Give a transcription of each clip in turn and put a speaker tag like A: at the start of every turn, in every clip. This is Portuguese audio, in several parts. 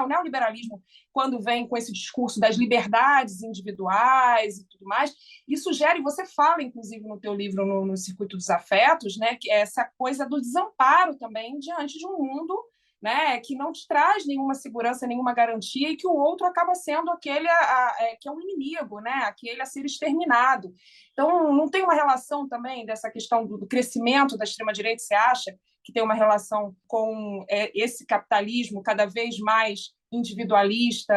A: O neoliberalismo, quando vem com esse discurso das liberdades individuais e tudo mais, isso gera, e você fala, inclusive, no teu livro, no Circuito dos Afetos, né, que é essa coisa do desamparo também diante de um mundo, né, que não te traz nenhuma segurança, nenhuma garantia, e que o outro acaba sendo aquele que é um inimigo, né, aquele a ser exterminado. Então, não tem uma relação também dessa questão do crescimento da extrema-direita, você acha, que tem uma relação com esse capitalismo cada vez mais individualista?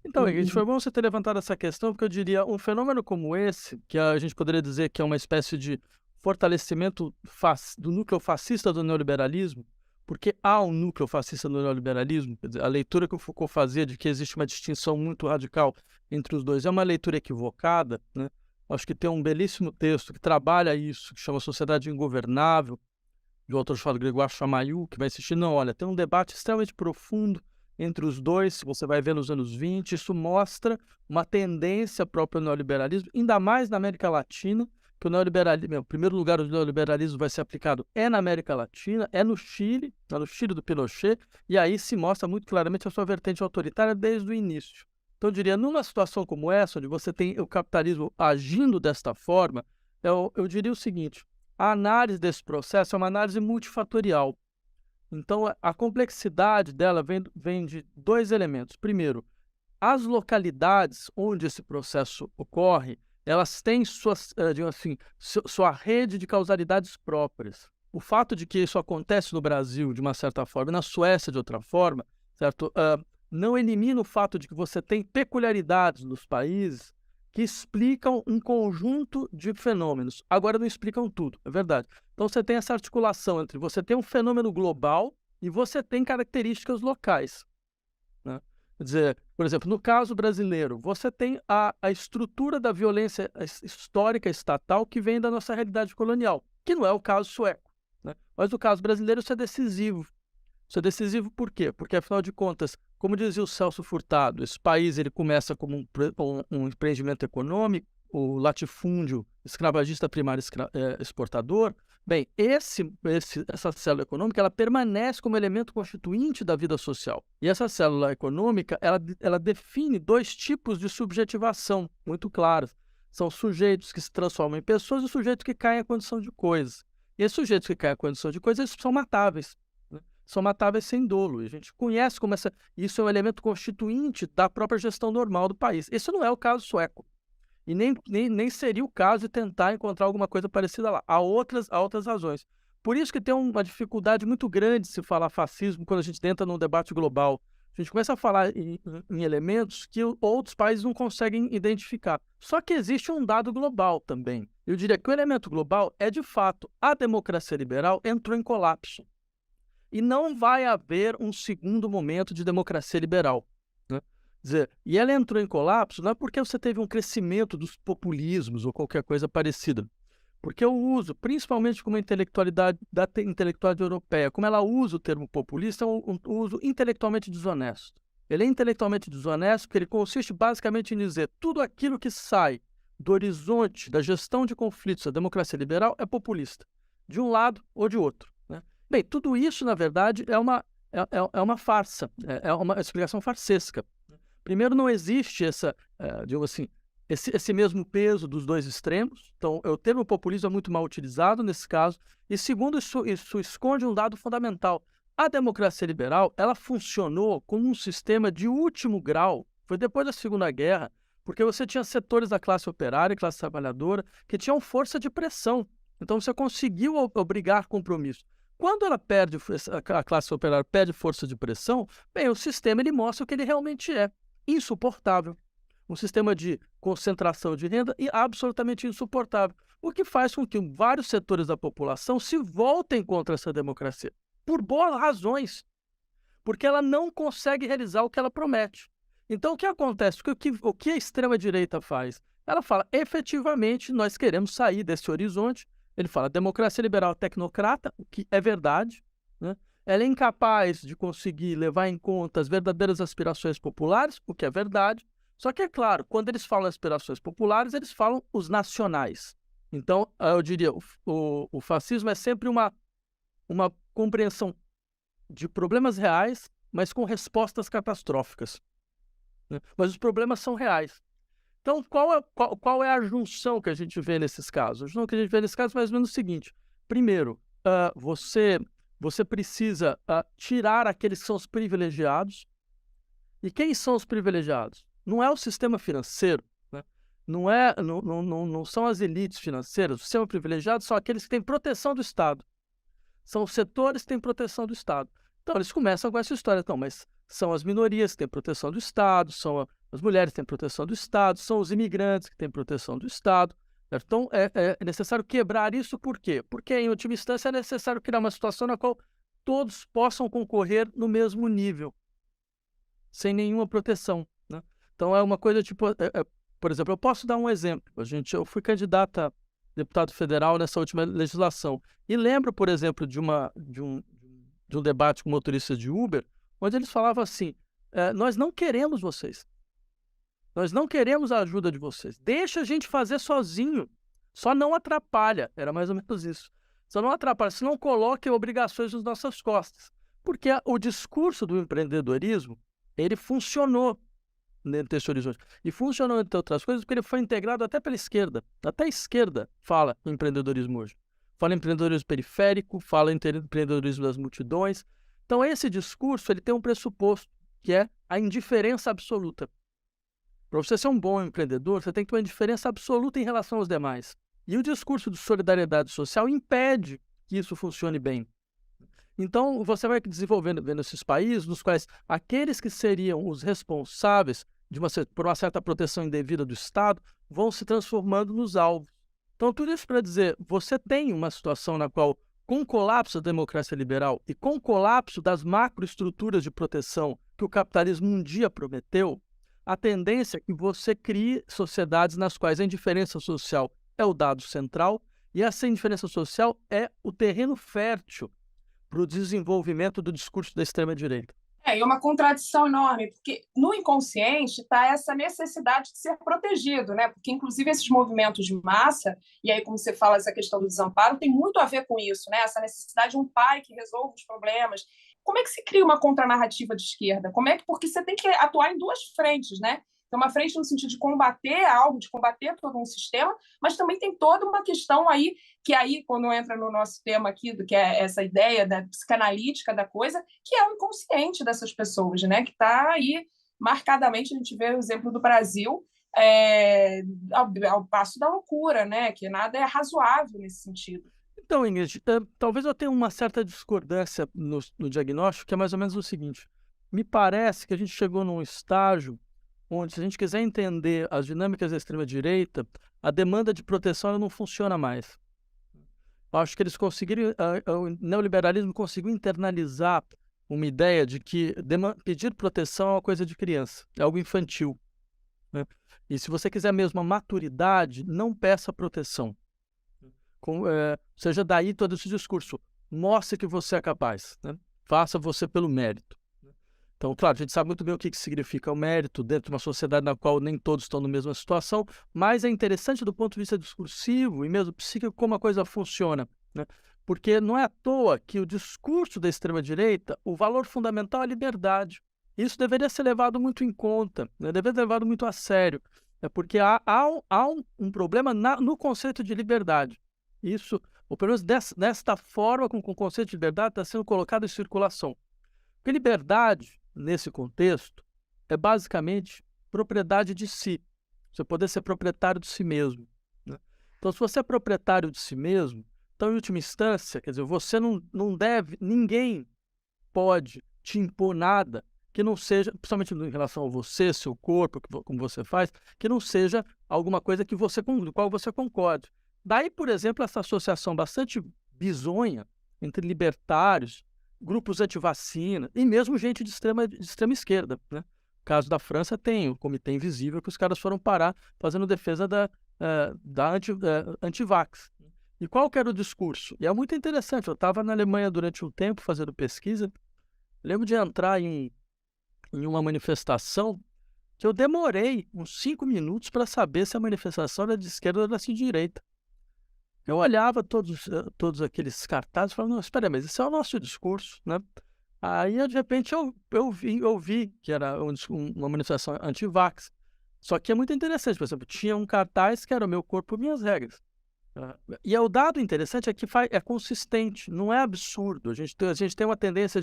B: Então, Ingrid, foi bom você ter levantado essa questão, porque eu diria, um fenômeno como esse, que a gente poderia dizer que é uma espécie de fortalecimento do núcleo fascista do neoliberalismo, porque há um núcleo fascista do neoliberalismo, quer dizer, a leitura que o Foucault fazia de que existe uma distinção muito radical entre os dois é uma leitura equivocada, né? Acho que tem um belíssimo texto que trabalha isso, que chama Sociedade Ingovernável, de um autor chamado Grégoire Chamayou, que vai insistir, não, olha, tem um debate extremamente profundo entre os dois, você vai ver nos anos 20, isso mostra uma tendência própria ao neoliberalismo, ainda mais na América Latina, que o neoliberalismo, o primeiro lugar onde o neoliberalismo vai ser aplicado é na América Latina, é no Chile do Pinochet, e aí se mostra muito claramente a sua vertente autoritária desde o início. Então, eu diria, numa situação como essa, onde você tem o capitalismo agindo desta forma, eu diria o seguinte, a análise desse processo é uma análise multifatorial. Então, a complexidade dela vem de dois elementos. Primeiro, as localidades onde esse processo ocorre, elas têm digamos assim, sua rede de causalidades próprias. O fato de que isso acontece no Brasil de uma certa forma e na Suécia de outra forma, certo? Não elimina o fato de que você tem peculiaridades nos países que explicam um conjunto de fenômenos. Agora não explicam tudo, é verdade. Então você tem essa articulação entre você tem um fenômeno global e você tem características locais, né? Quer dizer, por exemplo, no caso brasileiro, você tem a estrutura da violência histórica estatal que vem da nossa realidade colonial, que não é o caso sueco, né? Mas no caso brasileiro isso é decisivo. Isso é decisivo por quê? Porque, afinal de contas, como dizia o Celso Furtado, esse país ele começa como um empreendimento econômico, o latifúndio escravagista primário exportador. Bem, essa célula econômica ela permanece como elemento constituinte da vida social. E essa célula econômica ela define dois tipos de subjetivação muito claros. São sujeitos que se transformam em pessoas e sujeitos que caem à condição de coisas. E esses sujeitos que caem à condição de coisas eles são matáveis, né? São matáveis sem dolo. E a gente conhece como isso é um elemento constituinte da própria gestão normal do país. Esse não é o caso sueco. E nem seria o caso de tentar encontrar alguma coisa parecida lá. Há outras razões. Por isso que tem uma dificuldade muito grande de se falar fascismo quando a gente entra num debate global. A gente começa a falar em elementos que outros países não conseguem identificar. Só que existe um dado global também. Eu diria que o elemento global é, de fato, a democracia liberal entrou em colapso. E não vai haver um segundo momento de democracia liberal, né? Quer dizer, e ela entrou em colapso não é porque você teve um crescimento dos populismos ou qualquer coisa parecida, porque o uso, principalmente como a intelectualidade da intelectualidade europeia, como ela usa o termo populista, é um uso intelectualmente desonesto. Ele é intelectualmente desonesto porque ele consiste basicamente em dizer tudo aquilo que sai do horizonte da gestão de conflitos da democracia liberal é populista, de um lado ou de outro, né? Bem, tudo isso, na verdade, é uma farsa, é uma explicação farsesca. Primeiro, não existe digamos assim, esse mesmo peso dos dois extremos. Então, o termo populismo é muito mal utilizado nesse caso. E segundo, isso esconde um dado fundamental. A democracia liberal, ela funcionou como um sistema de último grau. Foi depois da Segunda Guerra, porque você tinha setores da classe operária e classe trabalhadora que tinham força de pressão. Então, você conseguiu obrigar compromisso. Quando a classe operária perde força de pressão, bem, o sistema ele mostra o que ele realmente é, insuportável. Um sistema de concentração de renda e absolutamente insuportável, o que faz com que vários setores da população se voltem contra essa democracia, por boas razões, porque ela não consegue realizar o que ela promete. Então, o que acontece? O que a extrema-direita faz? Ela fala, efetivamente, nós queremos sair desse horizonte. Ele fala, democracia liberal tecnocrata, o que é verdade, né? Ela é incapaz de conseguir levar em conta as verdadeiras aspirações populares, o que é verdade. Só que, é claro, quando eles falam aspirações populares, eles falam os nacionais. Então, eu diria, o fascismo é sempre uma compreensão de problemas reais mas com respostas catastróficas, né? Mas os problemas são reais. Então, qual é a junção que a gente vê nesses casos? A junção que a gente vê nesses casos é mais ou menos o seguinte. Primeiro, você precisa tirar aqueles que são os privilegiados. E quem são os privilegiados? Não é o sistema financeiro, né? Não são as elites financeiras. O sistema privilegiado são aqueles que têm proteção do Estado. São os setores que têm proteção do Estado. Então, eles começam com essa história. Então, mas são as minorias que têm proteção do Estado, são as mulheres que têm proteção do Estado, são os imigrantes que têm proteção do Estado. Certo? Então, é necessário quebrar isso. Por quê? Porque, em última instância, é necessário criar uma situação na qual todos possam concorrer no mesmo nível, sem nenhuma proteção, né? Então, é uma coisa tipo... por exemplo, eu posso dar um exemplo. Eu fui candidato a deputado federal nessa última legislação. E lembro, por exemplo, de um debate com motoristas de Uber, onde eles falavam assim: nós não queremos vocês. Nós não queremos a ajuda de vocês. Deixa a gente fazer sozinho. Só não atrapalha. Era mais ou menos isso. Só não atrapalha. Se não coloque obrigações nas nossas costas. Porque o discurso do empreendedorismo, ele funcionou dentro desse horizonte. E funcionou, entre outras coisas, porque ele foi integrado até pela esquerda. Até a esquerda fala em empreendedorismo hoje. Fala em empreendedorismo periférico, fala em empreendedorismo das multidões. Então, esse discurso ele tem um pressuposto, que é a indiferença absoluta. Para você ser um bom empreendedor, você tem que ter uma indiferença absoluta em relação aos demais. E o discurso de solidariedade social impede que isso funcione bem. Então, você vai desenvolvendo vendo esses países nos quais aqueles que seriam os responsáveis por uma certa proteção indevida do Estado vão se transformando nos alvos. Então, tudo isso para dizer, você tem uma situação na qual, com o colapso da democracia liberal e com o colapso das macroestruturas de proteção que o capitalismo um dia prometeu, a tendência é que você crie sociedades nas quais a indiferença social é o dado central e essa indiferença social é o terreno fértil para o desenvolvimento do discurso da extrema-direita.
A: E uma contradição enorme, porque no inconsciente está essa necessidade de ser protegido, né? Porque, inclusive, esses movimentos de massa, e aí, como você fala, essa questão do desamparo, tem muito a ver com isso, né? Essa necessidade de um pai que resolva os problemas. Como é que se cria uma contranarrativa de esquerda? Porque você tem que atuar em duas frentes, né? Tem uma frente no sentido de combater algo, de combater todo um sistema, mas também tem toda uma questão aí, que aí, quando entra no nosso tema aqui, que é essa ideia da psicanalítica da coisa, que é o inconsciente dessas pessoas, né? Que está aí marcadamente, a gente vê o exemplo do Brasil, ao passo da loucura, né? Que nada é razoável nesse sentido.
B: Então, Ingrid, talvez eu tenha uma certa discordância no diagnóstico, que é mais ou menos o seguinte. Me parece que a gente chegou num estágio onde, se a gente quiser entender as dinâmicas da extrema-direita, a demanda de proteção ela não funciona mais. Eu acho que eles conseguiram, o neoliberalismo conseguiu internalizar uma ideia de que pedir proteção é uma coisa de criança, é algo infantil, né? E se você quiser mesmo a maturidade, não peça proteção. Seja daí todo esse discurso. Mostre que você é capaz, né? Faça você pelo mérito. Então, claro, a gente sabe muito bem o que significa o mérito dentro de uma sociedade na qual nem todos estão na mesma situação, mas é interessante do ponto de vista discursivo e mesmo psíquico como a coisa funciona, né? Porque não é à toa que o discurso da extrema-direita, o valor fundamental é a liberdade. Isso deveria ser levado muito em conta, né? Deveria ser levado muito a sério, né? Porque há um problema no conceito de liberdade. Isso, ou pelo menos desta forma como o conceito de liberdade está sendo colocado em circulação. Porque liberdade, nesse contexto, é basicamente propriedade de si. Você poder ser proprietário de si mesmo, né? Então, se você é proprietário de si mesmo, então, em última instância, quer dizer, você não deve, ninguém pode te impor nada que não seja, principalmente em relação a você, seu corpo, como você faz, que não seja alguma coisa com do qual você concorde. Daí, por exemplo, essa associação bastante bizonha entre libertários, grupos anti-vacina e mesmo gente de extrema esquerda, né? No caso da França tem o Comitê Invisível que os caras foram parar fazendo defesa da anti-vax. E qual que era o discurso? E é muito interessante, eu estava na Alemanha durante um tempo fazendo pesquisa, lembro de entrar em uma manifestação que eu demorei uns 5 minutos para saber se a manifestação era de esquerda ou era de direita. Eu olhava todos aqueles cartazes e falava, não, espera aí, mas esse é o nosso discurso, né? Aí, de repente, eu vi que era uma manifestação anti-vax. Só que é muito interessante, por exemplo, tinha um cartaz que era o meu corpo, minhas regras. E o dado interessante é que é consistente, não é absurdo. A gente tem uma tendência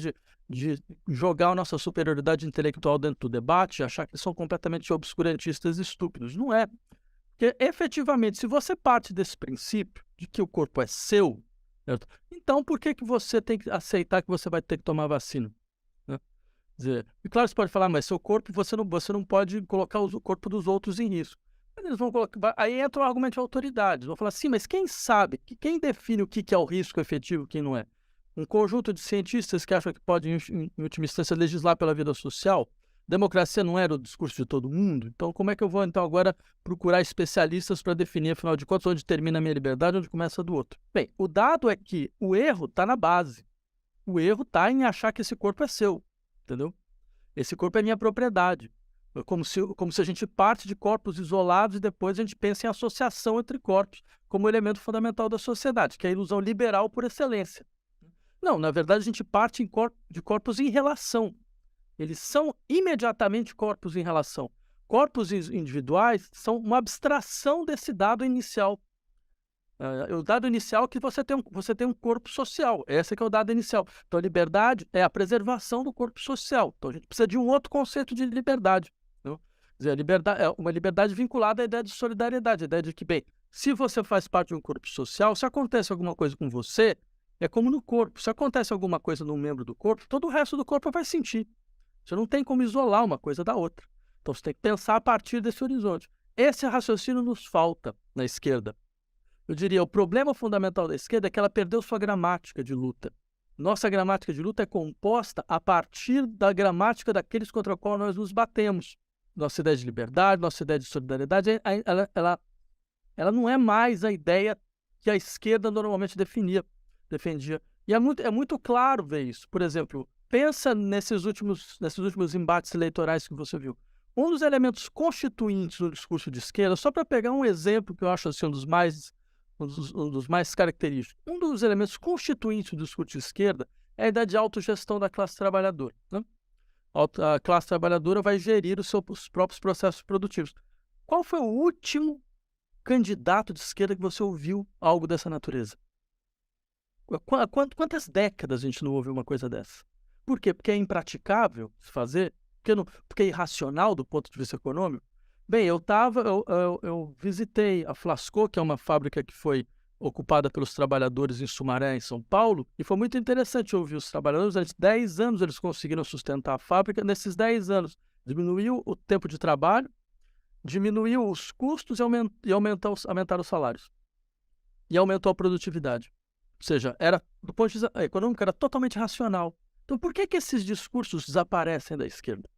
B: de jogar a nossa superioridade intelectual dentro do debate e achar que são completamente obscurantistas e estúpidos. Não é. Porque, efetivamente, se você parte desse princípio de que o corpo é seu, certo? Então por que que você tem que aceitar que você vai ter que tomar vacina, né? Quer dizer, e claro, você pode falar, mas seu corpo, você não pode colocar o corpo dos outros em risco. Mas eles vão colocar, aí entra o argumento de autoridade. Vão falar assim, mas quem sabe, quem define o que é o risco efetivo e quem não é? Um conjunto de cientistas que acham que podem, em última instância, legislar pela vida social? Democracia não era o discurso de todo mundo? Então, como é que eu vou, então, agora procurar especialistas para definir, afinal de contas, onde termina a minha liberdade e onde começa a do outro? Bem, o dado é que o erro está na base. O erro está em achar que esse corpo é seu, entendeu? Esse corpo é minha propriedade. É como se a gente parte de corpos isolados e depois a gente pensa em associação entre corpos como elemento fundamental da sociedade, que é a ilusão liberal por excelência. Não, na verdade a gente parte de corpos em relação. Eles são imediatamente corpos em relação. Corpos individuais são uma abstração desse dado inicial. O dado inicial é que você tem um corpo social. Esse que é o dado inicial. Então, a liberdade é a preservação do corpo social. Então, a gente precisa de um outro conceito de liberdade, né? Quer dizer, a liberdade é uma liberdade vinculada à ideia de solidariedade, a ideia de que, bem, se você faz parte de um corpo social, se acontece alguma coisa com você, é como no corpo. Se acontece alguma coisa num membro do corpo, todo o resto do corpo vai sentir. Você não tem como isolar uma coisa da outra. Então, você tem que pensar a partir desse horizonte. Esse raciocínio nos falta na esquerda. Eu diria, o problema fundamental da esquerda é que ela perdeu sua gramática de luta. Nossa gramática de luta é composta a partir da gramática daqueles contra os quais nós nos batemos. Nossa ideia de liberdade, nossa ideia de solidariedade, ela não é mais a ideia que a esquerda normalmente defendia. E é muito claro ver isso. Por exemplo, pensa nesses últimos embates eleitorais que você viu. Um dos elementos constituintes do discurso de esquerda, só para pegar um exemplo que eu acho assim, um dos mais característicos, um dos elementos constituintes do discurso de esquerda é a ideia de autogestão da classe trabalhadora, né? A classe trabalhadora vai gerir os próprios processos produtivos. Qual foi o último candidato de esquerda que você ouviu algo dessa natureza? Quantas décadas a gente não ouviu uma coisa dessa? Por quê? Porque é impraticável se fazer? Porque é irracional do ponto de vista econômico? Bem, eu visitei a Flasco, que é uma fábrica que foi ocupada pelos trabalhadores em Sumaré, em São Paulo, e foi muito interessante ouvir os trabalhadores. Durante 10 anos eles conseguiram sustentar a fábrica. Nesses 10 anos, diminuiu o tempo de trabalho, diminuiu os custos e aumentaram os salários. E aumentou a produtividade. Ou seja, do ponto de vista econômico, era totalmente racional. Então, por que esses discursos desaparecem da esquerda?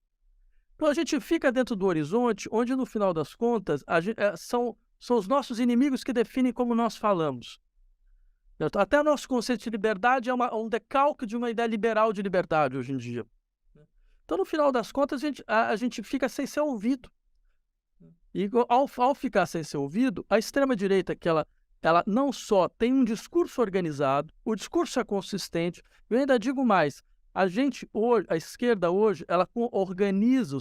B: Então, a gente fica dentro do horizonte, onde, no final das contas, são os nossos inimigos que definem como nós falamos. Certo? Até o nosso conceito de liberdade é um decalque de uma ideia liberal de liberdade hoje em dia. Então, no final das contas, a gente fica sem ser ouvido. E ao ficar sem ser ouvido, a extrema-direita, que ela não só tem um discurso organizado, o discurso é consistente, eu ainda digo mais, a esquerda hoje, ela organiza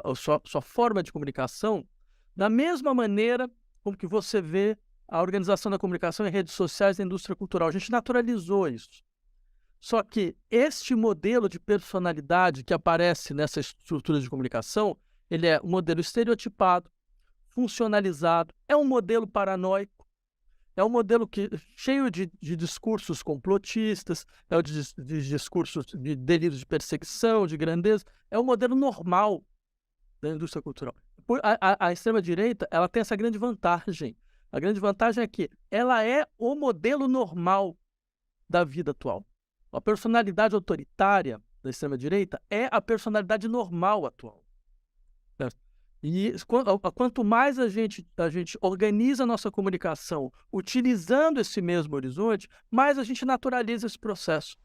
B: a sua forma de comunicação da mesma maneira como que você vê a organização da comunicação em redes sociais da indústria cultural. A gente naturalizou isso. Só que este modelo de personalidade que aparece nessa estrutura de comunicação, ele é um modelo estereotipado, funcionalizado, é um modelo paranoico, é um modelo cheio de discursos complotistas, de discursos de delírios de perseguição, de grandeza. É um modelo normal da indústria cultural. A extrema-direita, ela tem essa grande vantagem. A grande vantagem é que ela é o modelo normal da vida atual. A personalidade autoritária da extrema-direita é a personalidade normal atual. Certo? E quanto mais a gente organiza a nossa comunicação utilizando esse mesmo horizonte, mais a gente naturaliza esse processo.